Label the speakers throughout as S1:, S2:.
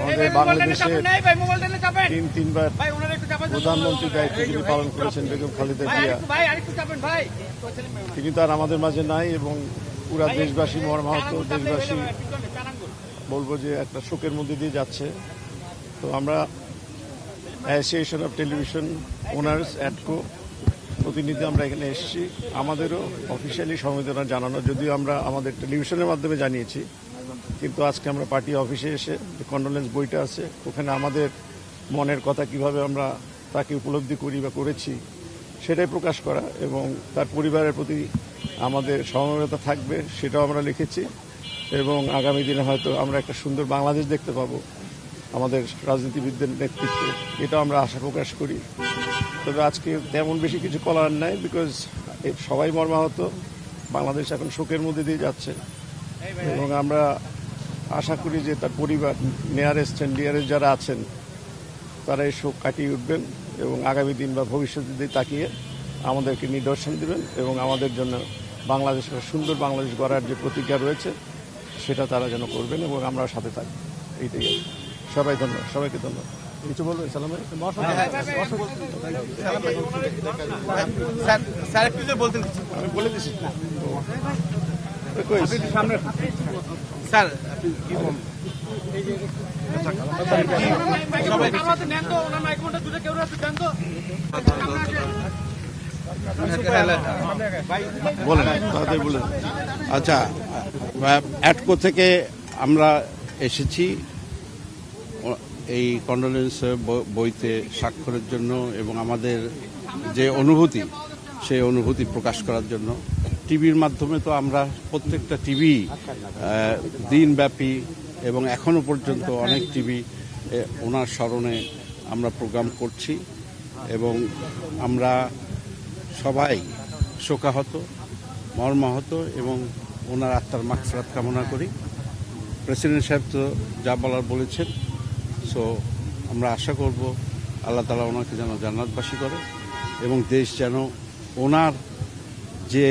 S1: আমাদের বাংলাদেশের তিনবার প্রধানমন্ত্রীর দায়িত্ব তিনি পালন করেছেন বেগম খালেদা জিয়া, তিনি তার আমাদের মাঝে নাই এবং পুরা দেশবাসী মর্মাহত। দেশবাসী বলবো যে একটা শোকের মধ্যে দিয়ে যাচ্ছে। তো আমরা অ্যাসোসিয়েশন অফ টেলিভিশন ওনার্স অ্যাডকো প্রতিনিধি আমরা এখানে এসেছি, আমাদেরও অফিসিয়ালি সমবেদনা জানানো, যদিও আমরা আমাদের টেলিভিশনের মাধ্যমে জানিয়েছি, কিন্তু আজকে আমরা পার্টি অফিসে এসে যে কন্ডোলেন্স বইটা আছে ওখানে আমাদের মনের কথা কিভাবে আমরা তাকে উপলব্ধি করি বা করেছি সেটাই প্রকাশ করা এবং তার পরিবারের প্রতি আমাদের সমবেদনা থাকবে সেটাও আমরা লিখেছি। এবং আগামী দিনে হয়তো আমরা একটা সুন্দর বাংলাদেশ দেখতে পাবো আমাদের রাজনীতিবিদদের নেতৃত্বে, এটাও আমরা আশা প্রকাশ করি। তবে আজকে তেমন বেশি কিছু করার নাই, বিকজ সবাই মর্মাহত, বাংলাদেশ এখন শোকের মধ্যে দিয়ে যাচ্ছে এবং আমরা আশা করি যে তার পরিবার নিয়ারেস্ট অ্যান্ড ডিয়ারেস্ট যারা আছেন তারা এই শোক কাটিয়ে উঠবেন এবং আগামী দিন বা ভবিষ্যতের দিকে তাকিয়ে আমাদেরকে নিদর্শন দেবেন এবং আমাদের জন্য বাংলাদেশের সুন্দর বাংলাদেশ গড়ার যে প্রতিজ্ঞা রয়েছে সেটা তারা যেন করবেন এবং আমরা সাথে থাকবো। এইটাই সবাই ধন্যবাদ, সবাইকে ধন্যবাদ। কিছু বলবেন সালামে? আমি বলে দিচ্ছি
S2: স্যার
S1: বলেন, তাড়াতাড়ি বলেন।
S3: আচ্ছা, অ্যাডকো থেকে আমরা এসেছি এই কন্ডোলেন্স বইতে স্বাক্ষরের জন্য এবং আমাদের যে অনুভূতি সেই অনুভূতি প্রকাশ করার জন্য। টিভির মাধ্যমে তো আমরা প্রত্যেকটা টিভি দিনব্যাপী এবং এখনো পর্যন্ত অনেক টিভি ওনার স্মরণে আমরা প্রোগ্রাম করছি এবং আমরা সবাই শোকাহত, মর্মাহত এবং ওনার আত্মার মাগফিরাত কামনা করি। প্রেসিডেন্ট সাহেব তো যা বলার বলেছেন, সো আমরা আশা করব আল্লাহ তাআলা ওনাকে যেন জান্নাতবাসী করে এবং দেশ যেন ওনার যে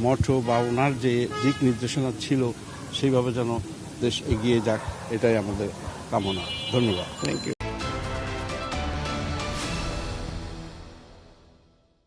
S3: মঠো বা ওনার যে দিক নির্দেশনা ছিল সেইভাবে যেন দেশ এগিয়ে যাক, এটাই আমাদের কামনা। ধন্যবাদ।
S1: Thank you.